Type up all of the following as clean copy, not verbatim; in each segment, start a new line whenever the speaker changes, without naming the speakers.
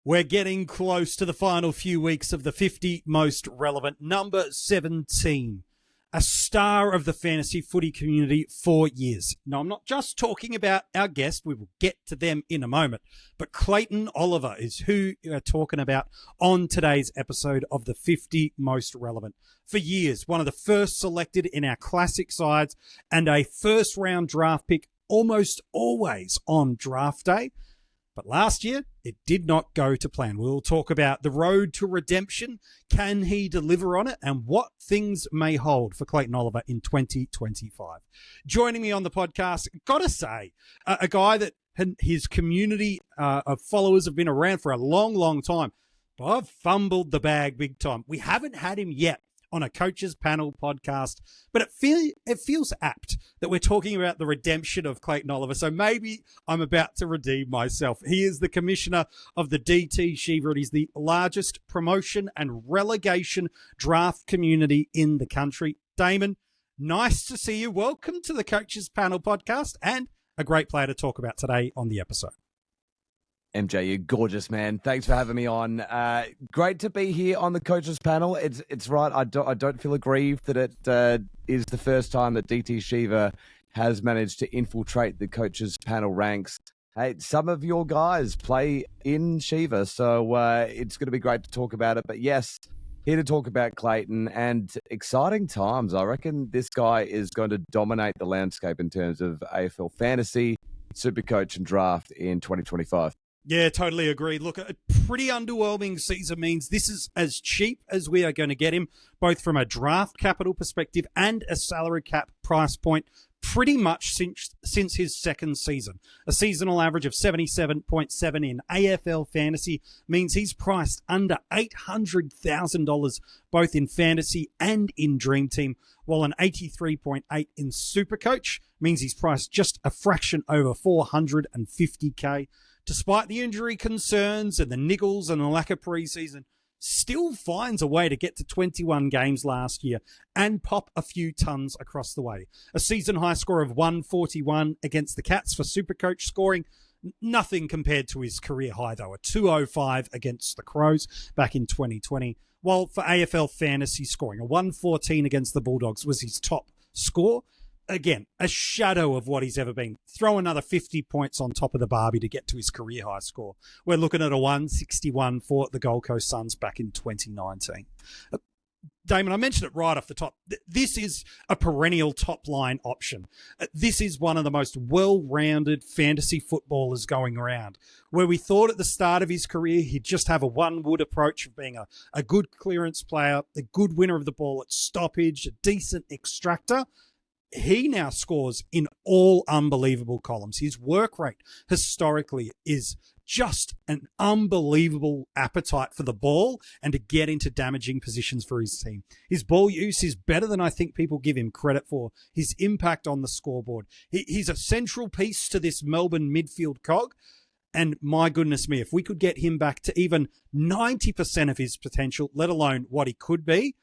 We're getting close to the final few weeks of the 50 most relevant. Number 17, a star of the fantasy footy community for years. Now, I'm not just talking about our guest. We will get to them in a moment. But Clayton Oliver is who we're talking about on today's episode of the 50 most relevant. For years, one of the first selected in our classic sides and a first-round draft pick almost always on draft day. But last year, it did not go to plan. We'll talk about the road to redemption. Can he deliver on it? And what things may hold for Clayton Oliver in 2025. Joining me on the podcast, gotta say, a guy that his community of followers have been around for a long, long time. But I've fumbled the bag big time. We haven't had him yet on a Coaches Panel podcast, but it feels apt that we're talking about the redemption of Clayton Oliver. So maybe I'm about to redeem myself. He is the commissioner of the DT Shiva. It is the largest promotion and relegation draft community in the country. Damon, nice to see you. Welcome to the Coaches Panel podcast and a great player to talk about today on the episode.
MJ, you're gorgeous, man. Thanks for having me on. Great to be here on the Coaches Panel. It's right. I don't feel aggrieved that it is the first time that DT Shiva has managed to infiltrate the Coaches Panel ranks. Hey, some of your guys play in Shiva, so it's going to be great to talk about it. But yes, here to talk about Clayton and exciting times. I reckon this guy is going to dominate the landscape in terms of AFL Fantasy, SuperCoach and Draft in 2025.
Yeah, totally agree. Look, a pretty underwhelming season means this is as cheap as we are going to get him, both from a draft capital perspective and a salary cap price point, pretty much since his second season. A seasonal average of 77.7 in AFL Fantasy means he's priced under $800,000, both in Fantasy and in Dream Team, while an 83.8 in SuperCoach means he's priced just a fraction over $450K. Despite the injury concerns and the niggles and the lack of preseason, still finds a way to get to 21 games last year and pop a few tons across the way. A season high score of 141 against the Cats for SuperCoach scoring. Nothing compared to his career high, though. A 205 against the Crows back in 2020. While for AFL Fantasy scoring, a 114 against the Bulldogs was his top score. Again, a shadow of what he's ever been. Throw another 50 points on top of the Barbie to get to his career high score. We're looking at a 161 for the Gold Coast Suns back in 2019. Damon, I mentioned it right off the top. This is a perennial top-line option. This is one of the most well-rounded fantasy footballers going around, where we thought at the start of his career he'd just have a one-wood approach of being a good clearance player, a good winner of the ball at stoppage, a decent extractor. He now scores in all unbelievable columns. His work rate historically is just an unbelievable appetite for the ball and to get into damaging positions for his team. His ball use is better than I think people give him credit for. His impact on the scoreboard. He's a central piece to this Melbourne midfield cog. And my goodness me, if we could get him back to even 90% of his potential, let alone what he could be,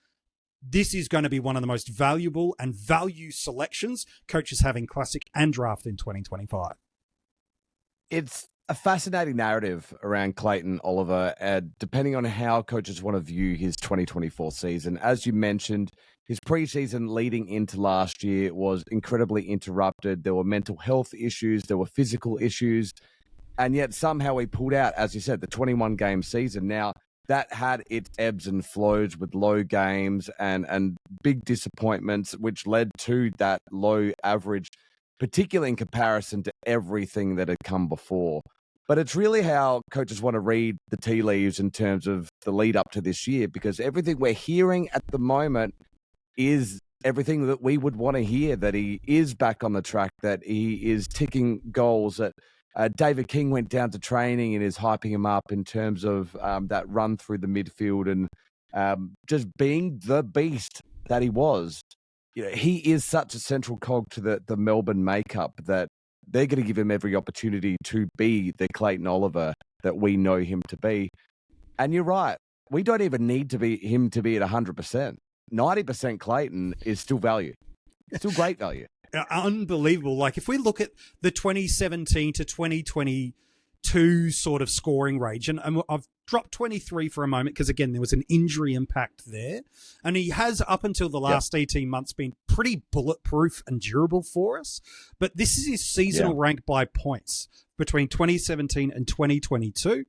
this is going to be one of the most valuable and value selections coaches have in Classic and Draft in 2025.
It's a fascinating narrative around Clayton Oliver, depending on how coaches want to view his 2024 season. As you mentioned, his preseason leading into last year was incredibly interrupted. There were mental health issues, there were physical issues, and yet somehow he pulled out, as you said, the 21-game season. Now, that had its ebbs and flows with low games and big disappointments, which led to that low average, particularly in comparison to everything that had come before. But it's really how coaches want to read the tea leaves in terms of the lead up to this year, because everything we're hearing at the moment is everything that we would want to hear, that he is back on the track, that he is ticking goals, that David King went down to training and is hyping him up in terms of that run through the midfield and just being the beast that he was. You know, he is such a central cog to the Melbourne makeup that they're going to give him every opportunity to be the Clayton Oliver that we know him to be. And you're right. We don't even need him to be at 100%. 90% Clayton is still value. It's still great value.
Unbelievable. Like if we look at the 2017 to 2020 22 sort of scoring range. And I've dropped 23 for a moment because, again, there was an injury impact there. And he has, up until the last 18 months, been pretty bulletproof and durable for us. But this is his seasonal rank by points between 2017 and 2022.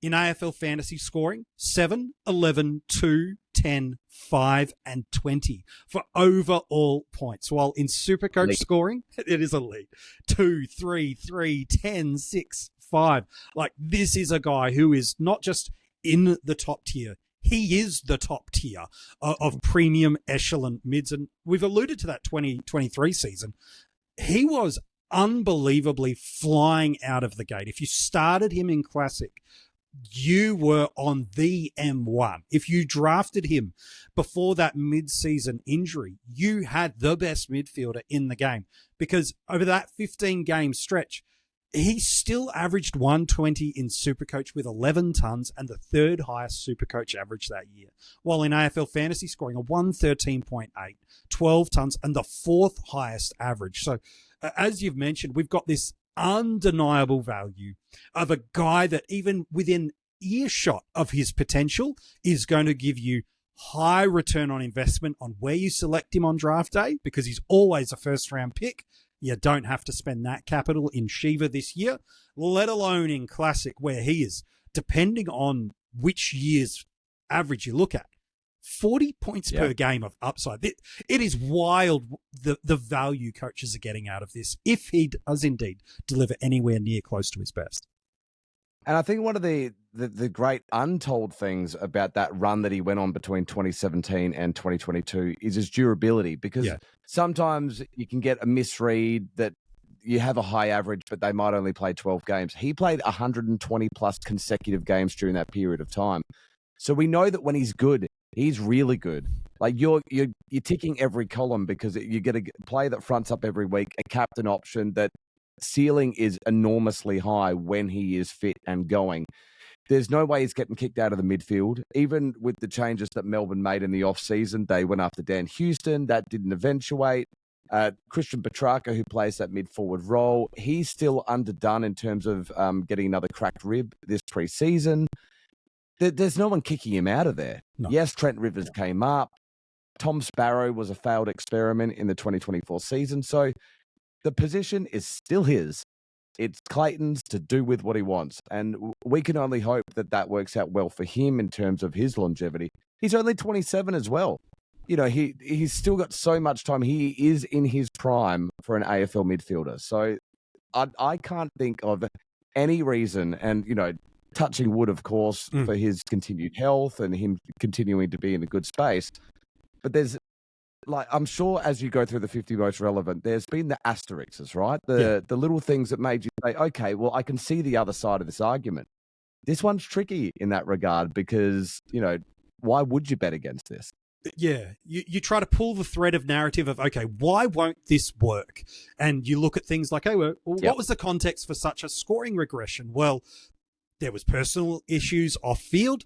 In AFL fantasy scoring, 7, 11, 2, 10, 5, and 20 for overall points. While in SuperCoach scoring, it is a lead. 2, 3, 3, 10, 6, 5. Like, this is a guy who is not just in the top tier. He is the top tier of premium echelon mids. And we've alluded to that 2023 season. He was unbelievably flying out of the gate. If you started him in Classic, you were on the M1. If you drafted him before that mid-season injury, you had the best midfielder in the game, because over that 15-game stretch, he still averaged 120 in SuperCoach with 11 tons and the third highest SuperCoach average that year. While in AFL fantasy scoring, a 113.8, 12 tons and the fourth highest average. So as you've mentioned, we've got this undeniable value of a guy that even within earshot of his potential is going to give you high return on investment on where you select him on draft day, because he's always a first round pick. You don't have to spend that capital in Shiva this year, let alone in Classic, where he is, depending on which year's average you look at, 40 points per game of upside. It is wild the value coaches are getting out of this, if he does indeed deliver anywhere near close to his best.
And I think one of the great untold things about that run that he went on between 2017 and 2022 is his durability, because sometimes you can get a misread that you have a high average, but they might only play 12 games. He played 120 plus consecutive games during that period of time. So we know that when he's good, he's really good. Like you're ticking every column, because you get a player that fronts up every week, a captain option that ceiling is enormously high when he is fit and going. There's no way he's getting kicked out of the midfield. Even with the changes that Melbourne made in the off-season, they went after Dan Houston. That didn't eventuate. Christian Petrarca, who plays that mid-forward role, he's still underdone in terms of getting another cracked rib this pre-season. There's no one kicking him out of there. No. Yes, Trent Rivers came up. Tom Sparrow was a failed experiment in the 2024 season. So the position is still his. It's Clayton's to do with what he wants. And we can only hope that that works out well for him in terms of his longevity. He's only 27 as well. You know, he's still got so much time. He is in his prime for an AFL midfielder. So I can't think of any reason, and, you know, touching wood, of course, for his continued health and him continuing to be in a good space. But there's, like, I'm sure as you go through the 50 most relevant, there's been the asterisks, right? The little things that made you say, okay, well, I can see the other side of this argument. This one's tricky in that regard, because, you know, why would you bet against this?
Yeah, you try to pull the thread of narrative of, okay, why won't this work? And you look at things like, oh, well, what was the context for such a scoring regression? Well, there was personal issues off field.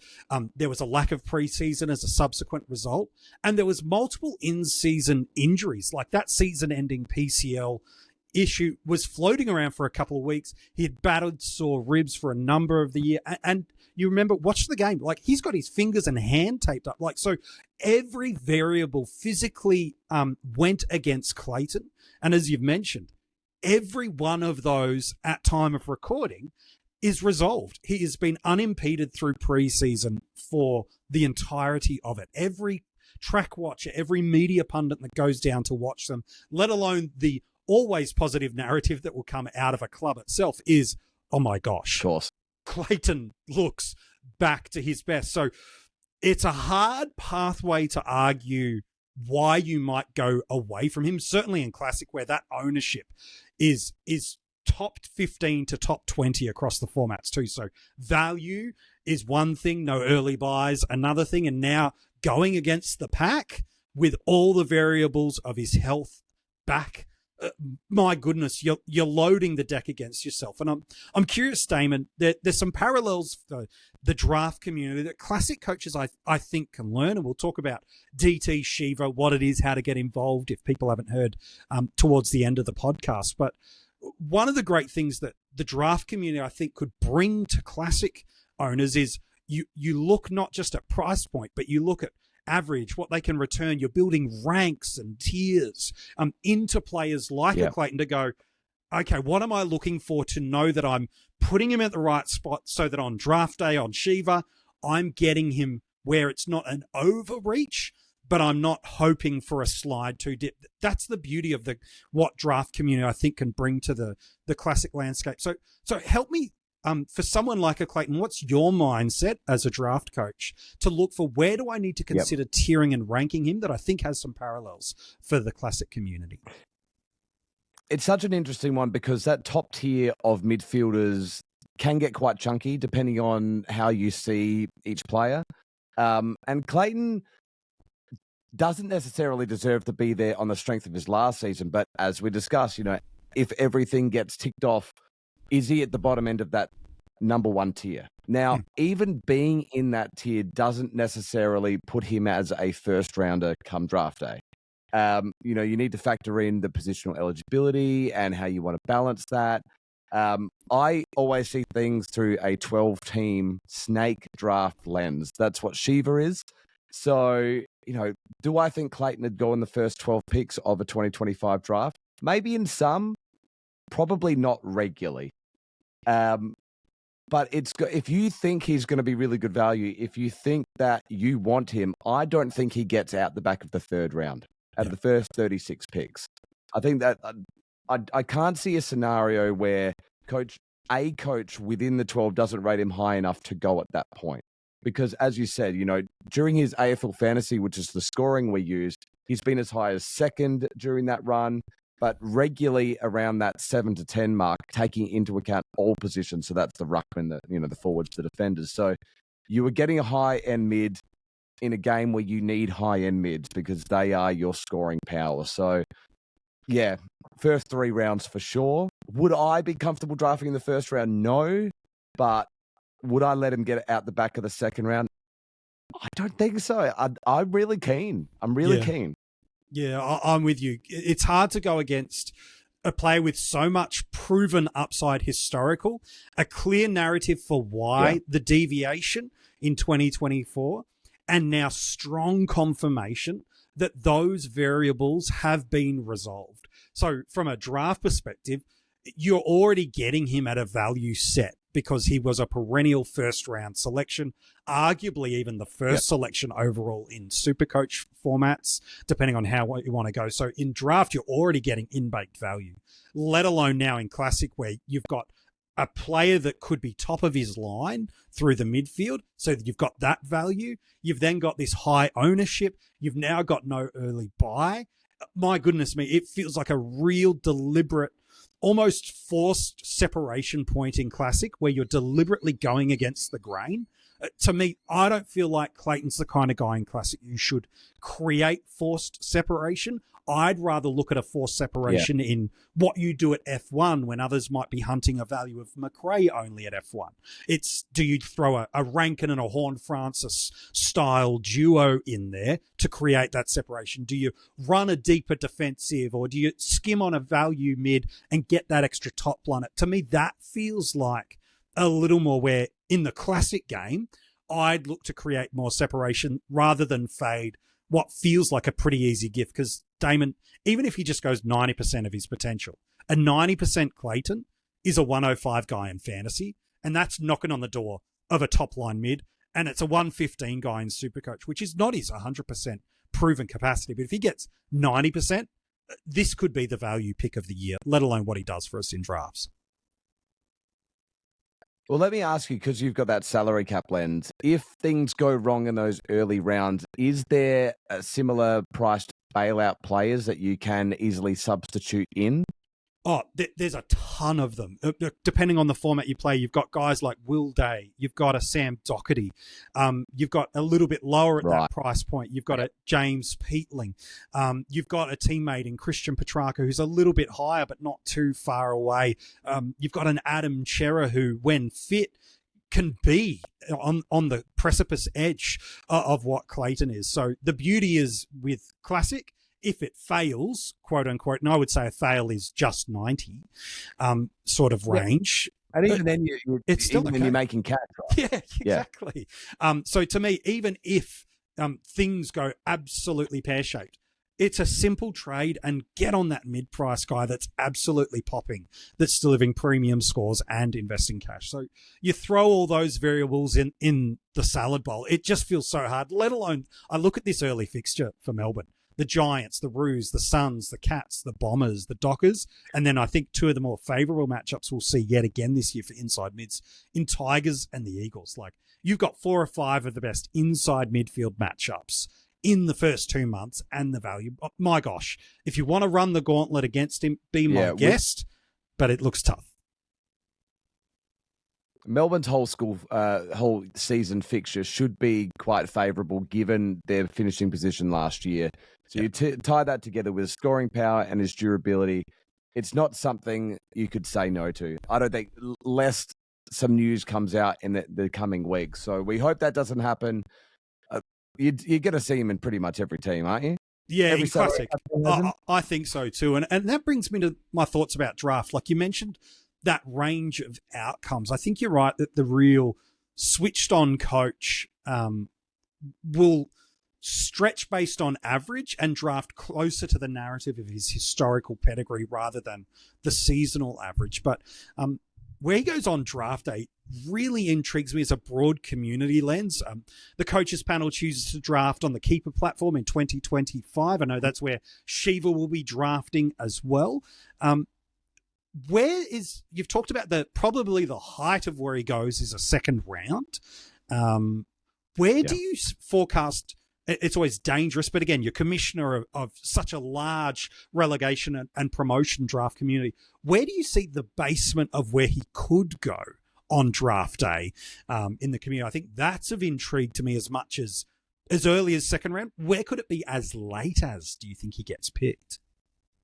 There was a lack of preseason as a subsequent result. And there was multiple in-season injuries, like that season-ending PCL issue was floating around for a couple of weeks. He had battled sore ribs for a number of the year. And you remember, watch the game. Like, he's got his fingers and hand taped up. Like, so every variable physically went against Clayton. And as you've mentioned, every one of those at time of recording is resolved. He has been unimpeded through preseason for the entirety of it. Every track watcher, every media pundit that goes down to watch them, let alone the always positive narrative that will come out of a club itself, is, oh my gosh,
of course,
Clayton looks back to his best. So it's a hard pathway to argue why you might go away from him, certainly in Classic, where that ownership is top 15 to top 20 across the formats too. So value is one thing, no early buys, another thing. And now going against the pack with all the variables of his health back, my goodness, you're loading the deck against yourself. And I'm curious, Damon, there's some parallels for the draft community that Classic coaches I think can learn. And we'll talk about DT Shiva, what it is, how to get involved if people haven't heard towards the end of the podcast. But one of the great things that the draft community, I think, could bring to Classic owners is you look not just at price point, but you look at average, what they can return. You're building ranks and tiers into players like a Clayton to go, okay, what am I looking for to know that I'm putting him at the right spot so that on draft day on Shiva, I'm getting him where it's not an overreach, but I'm not hoping for a slide too deep. That's the beauty of what draft community I think can bring to the Classic landscape. So help me, for someone like a Clayton, what's your mindset as a draft coach to look for where do I need to consider tiering and ranking him that I think has some parallels for the Classic community?
It's such an interesting one because that top tier of midfielders can get quite chunky depending on how you see each player. And Clayton doesn't necessarily deserve to be there on the strength of his last season. But as we discussed, if everything gets ticked off, is he at the bottom end of that number one tier? Now, even being in that tier doesn't necessarily put him as a first rounder come draft day. You need to factor in the positional eligibility and how you want to balance that. I always see things through a 12-team snake draft lens. That's what Shiva is. So, do I think Clayton would go in the first 12 picks of a 2025 draft? Maybe in some, probably not regularly. But if you think he's going to be really good value, if you think that you want him, I don't think he gets out the back of the third round. Out of the first 36 picks. I think that I can't see a scenario where coach within the 12 doesn't rate him high enough to go at that point. Because as you said, during his AFL Fantasy, which is the scoring we use, he's been as high as second during that run, but regularly around that 7 to 10 mark, taking into account all positions. So that's the ruckman, the forwards, the defenders. So you were getting a high-end mid in a game where you need high-end mids because they are your scoring power. So, yeah, first 3 rounds for sure. Would I be comfortable drafting in the first round? No. But would I let him get out the back of the second round? I don't think so. I'm really keen. I'm really keen.
Yeah, I'm with you. It's hard to go against a player with so much proven upside historical, a clear narrative for why the deviation in 2024, and now strong confirmation that those variables have been resolved. So from a draft perspective, you're already getting him at a value set because he was a perennial first round selection, arguably even the first selection overall in SuperCoach formats, depending on how you want to go. So in draft, you're already getting in-baked value, let alone now in Classic where you've got a player that could be top of his line through the midfield. So you've got that value. You've then got this high ownership. You've now got no early buy. My goodness me, it feels like a real deliberate, almost forced separation point in Classic where you're deliberately going against the grain. To me, I don't feel like Clayton's the kind of guy in Classic you should create forced separation. I'd rather look at a forced separation in what you do at F1 when others might be hunting a value of McRae only at F1. It's, do you throw a Rankin and a Horn-Francis style duo in there to create that separation? Do you run a deeper defensive, or do you skim on a value mid and get that extra top line? To me, that feels like a little more where in the Classic game, I'd look to create more separation rather than fade what feels like a pretty easy gift. Because Damon, even if he just goes 90% of his potential, a 90% Clayton is a 105 guy in fantasy, and that's knocking on the door of a top line mid, and it's a 115 guy in SuperCoach, which is not his 100% proven capacity. But if he gets 90%, this could be the value pick of the year, let alone what he does for us in drafts.
Well, let me ask you, because you've got that salary cap lens, if things go wrong in those early rounds, is there a similar priced bailout players that you can easily substitute in?
Oh, there's a ton of them. Depending on the format you play, you've got guys like Will Day. You've got a Sam Doherty. You've got a little bit lower at that price point. You've got a James Peatling. You've got a teammate in Christian Petrarca who's a little bit higher but not too far away. You've got an Adam Chera who, when fit, can be on the precipice edge of what Clayton is. So the beauty is with Classic if it fails, quote unquote, and I would say a fail is just 90 sort of range.
And even then,
it's still
even
okay.
then you're making cash, right?
Yeah, exactly. So to me, even if things go absolutely pear-shaped, it's a simple trade and get on that mid-price guy that's absolutely popping, that's delivering premium scores and investing cash. So you throw all those variables in the salad bowl. It just feels so hard, let alone I look at this early fixture for Melbourne. The Giants, the Roos, the Suns, the Cats, the Bombers, the Dockers, and then I think two of the more favourable matchups we'll see yet again this year for inside mids in Tigers and the Eagles. Like, you've got 4 or 5 of the best inside midfield matchups in the first 2 months, and the value. Oh, my gosh, if you want to run the gauntlet against him, be my guest, but it looks tough.
Melbourne's whole season fixture should be quite favourable given their finishing position last year. So you tie that together with his scoring power and his durability. It's not something you could say no to. I don't think, lest some news comes out in the coming weeks. So we hope that doesn't happen. You're going to see him in pretty much every team, aren't you?
Yeah, in classic. I think so too. And that brings me to my thoughts about draft. Like you mentioned, that range of outcomes. I think you're right that the real switched on coach will stretch based on average and draft closer to the narrative of his historical pedigree rather than the seasonal average. But where he goes on draft day really intrigues me as a broad community lens. The coaches panel chooses to draft on the Keeper platform in 2025. I know that's where Shiva will be drafting as well. You've talked about probably the height of where he goes is a second round. Where do you forecast? It's always dangerous, but again, you're commissioner of such a large relegation and promotion draft community. Where do you see the basement of where he could go on draft day in the community? I think that's of intrigue to me as much as early as second round. Where could it be as late as do you think he gets picked?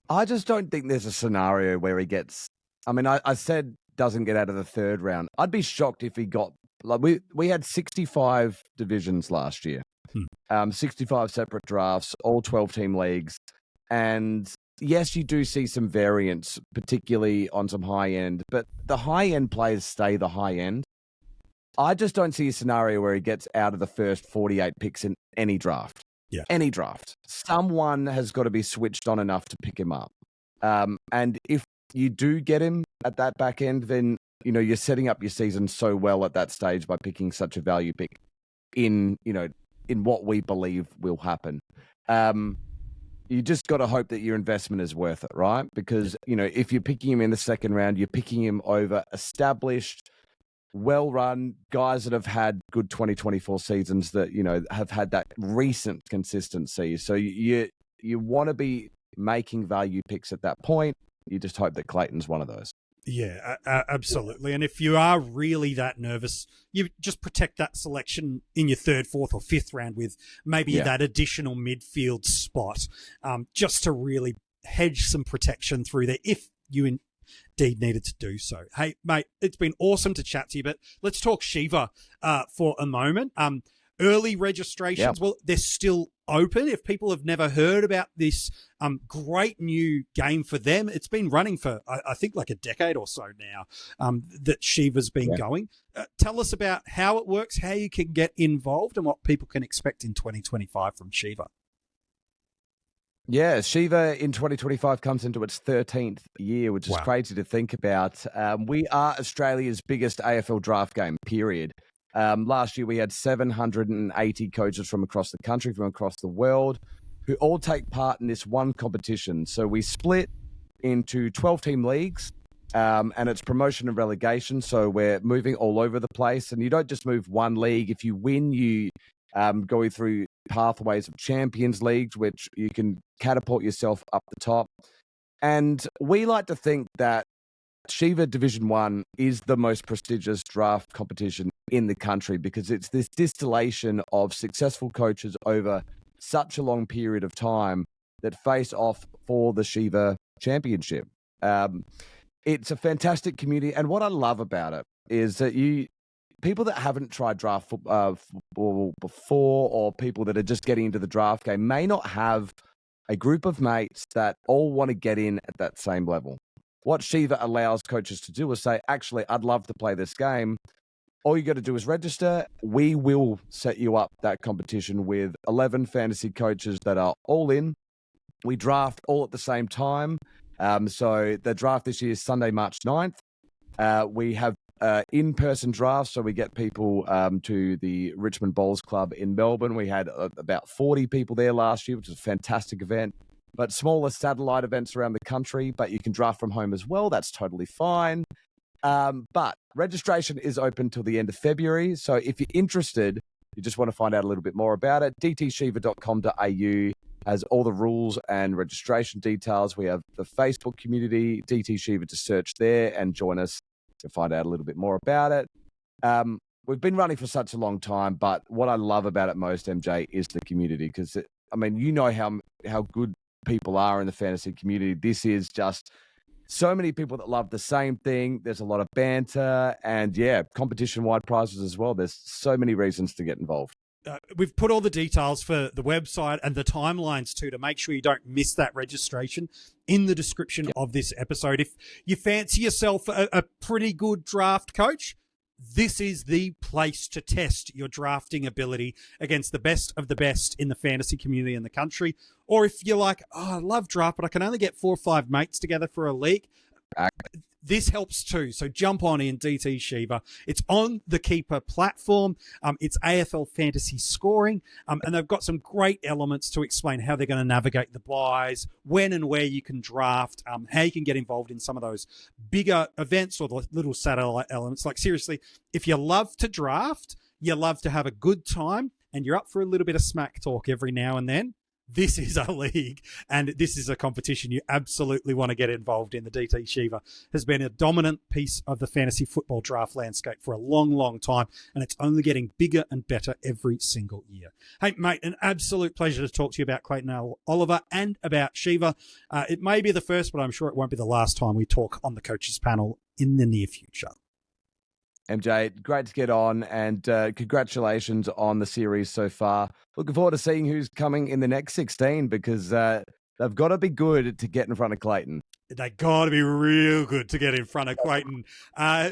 I just don't think there's a scenario where he gets. I mean, I said doesn't get out of the third round. I'd be shocked if he got. Like we had 65 divisions last year, 65 separate drafts, all 12-team leagues, and yes, you do see some variance, particularly on some high end. But the high end players stay the high end. I just don't see a scenario where he gets out of the first 48 picks in any draft.
Yeah.
Any draft. Someone has got to be switched on enough to pick him up. And if you do get him at that back end, then, you know, you're setting up your season so well at that stage by picking such a value pick in what we believe will happen. You just got to hope that your investment is worth it, right? Because, you know, if you're picking him in the second round, you're picking him over established, well-run guys that have had good 2024 seasons that, you know, have had that recent consistency. So you want to be making value picks at that point. You just hope that Clayton's one of those.
Yeah, absolutely. And if you are really that nervous, you just protect that selection in your third, fourth, or fifth round with maybe that additional midfield spot, just to really hedge some protection through there if you indeed needed to do so. Hey, mate, it's been awesome to chat to you, but let's talk Shiva for a moment. Early registrations, well, they're still open. If people have never heard about this great new game for them, it's been running for, I think, like a decade or so now that Shiva's been going. Tell us about how it works, how you can get involved, and what people can expect in 2025 from Shiva.
Yeah, Shiva in 2025 comes into its 13th year, which is crazy to think about. We are Australia's biggest AFL draft game, period. Last year, we had 780 coaches from across the country, from across the world, who all take part in this one competition. So we split into 12-team leagues, and it's promotion and relegation. So we're moving all over the place. And you don't just move one league. If you win, you go through pathways of Champions Leagues, which you can catapult yourself up the top. And we like to think that Shiva Division 1 is the most prestigious draft competition in the country because it's this distillation of successful coaches over such a long period of time that face off for the Shiva Championship. It's a fantastic community, and what I love about it is that people that haven't tried draft football before, or people that are just getting into the draft game, may not have a group of mates that all want to get in at that same level. What Shiva allows coaches to do is say, actually, I'd love to play this game. All you got to do is register. We will set you up that competition with 11 fantasy coaches that are all in. We draft all at the same time. So the draft this year is Sunday, March 9th. We have in-person drafts, so we get people to the Richmond Bowls Club in Melbourne. We had about 40 people there last year, which was a fantastic event. But smaller satellite events around the country, but you can draft from home as well. That's totally fine. But registration is open till the end of February. So if you're interested, you just want to find out a little bit more about it, dtshiva.com.au has all the rules and registration details. We have the Facebook community, DT Shiva, to search there and join us to find out a little bit more about it. We've been running for such a long time, but what I love about it most, MJ, is the community. Because, I mean, you know how good people are in the fantasy community. This is just so many people that love the same thing. There's a lot of banter and, yeah, competition-wide prizes as well. There's so many reasons to get involved.
We've put all the details for the website and the timelines too, to make sure you don't miss that registration in the description of this episode. If you fancy yourself a pretty good draft coach, this is the place to test your drafting ability against the best of the best in the fantasy community in the country. Or if you're like, oh, I love draft, but I can only get 4 or 5 mates together for a league. This helps too. So jump on in, DT Shiva. It's on the Keeper platform. It's AFL Fantasy Scoring. And they've got some great elements to explain how they're going to navigate the buys, when and where you can draft, how you can get involved in some of those bigger events or the little satellite elements. Like, seriously, if you love to draft, you love to have a good time, and you're up for a little bit of smack talk every now and then, this is a league and this is a competition you absolutely want to get involved in. The DT Shiva has been a dominant piece of the fantasy football draft landscape for a long, long time, and it's only getting bigger and better every single year. Hey, mate, an absolute pleasure to talk to you about Clayton Oliver and about Shiva. It may be the first, but I'm sure it won't be the last time we talk on the coaches panel in the near future.
MJ, great to get on, and congratulations on the series so far. Looking forward to seeing who's coming in the next 16, because they've got to be good to get in front of Clayton.
They got to be real good to get in front of Clayton.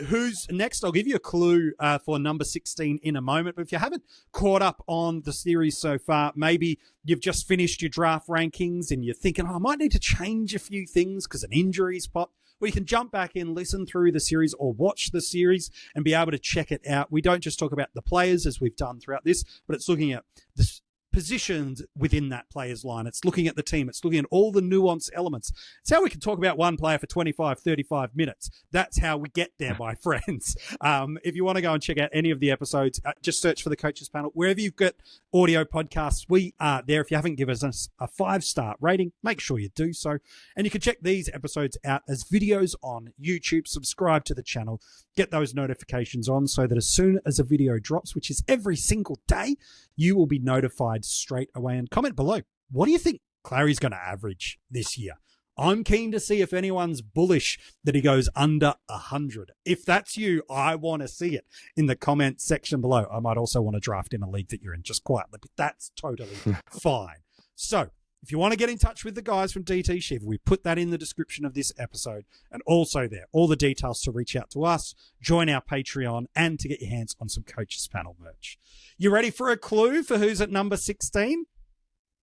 Who's next? I'll give you a clue for number 16 in a moment. But if you haven't caught up on the series so far, maybe you've just finished your draft rankings and you're thinking, I might need to change a few things because an injury's popped. Well, you can jump back in, listen through the series or watch the series and be able to check it out. We don't just talk about the players as we've done throughout this, but it's looking at the positions within that player's line. It's looking at the team. It's looking at all the nuanced elements. It's how we can talk about one player for 25, 35 minutes. That's how we get there, my friends. If you want to go and check out any of the episodes, just search for the Coaches Panel. Wherever you've got audio podcasts, we are there. If you haven't given us a 5-star rating, make sure you do so. And you can check these episodes out as videos on YouTube. Subscribe to the channel. Get those notifications on so that as soon as a video drops, which is every single day, you will be notified straight away. And comment below, what do you think Clary's going to average this year? I'm keen to see if anyone's bullish that he goes under 100. If that's you, I want to see it in the comment section below. I might also want to draft in a league that you're in, just quietly, but that's totally fine. So if you want to get in touch with the guys from DT Shiva, we put that in the description of this episode, and also there, all the details to reach out to us, join our Patreon, and to get your hands on some Coaches Panel merch. You ready for a clue for who's at number 16?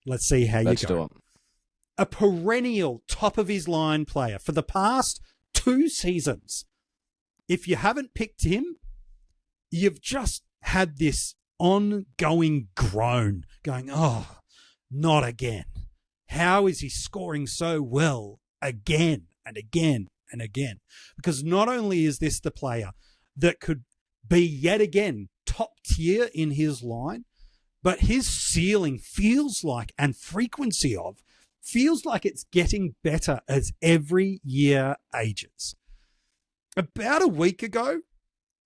Let's see how you go. A perennial top of his line player for the past 2 seasons. If you haven't picked him, you've just had this ongoing groan going, oh, not again. How is he scoring so well again and again and again? Because not only is this the player that could be yet again top tier in his line, but his ceiling feels like, and frequency of, feels like it's getting better as every year ages. About a week ago,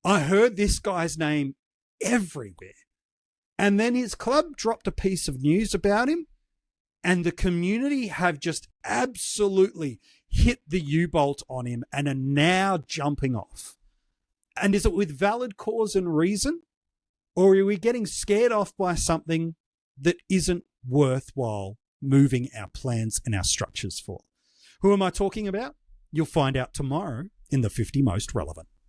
I heard this guy's name everywhere. And then his club dropped a piece of news about him, and the community have just absolutely hit the U-bolt on him and are now jumping off. And is it with valid cause and reason? Or are we getting scared off by something that isn't worthwhile moving our plans and our structures for. Who am I talking about? You'll find out tomorrow in the 50 Most Relevant.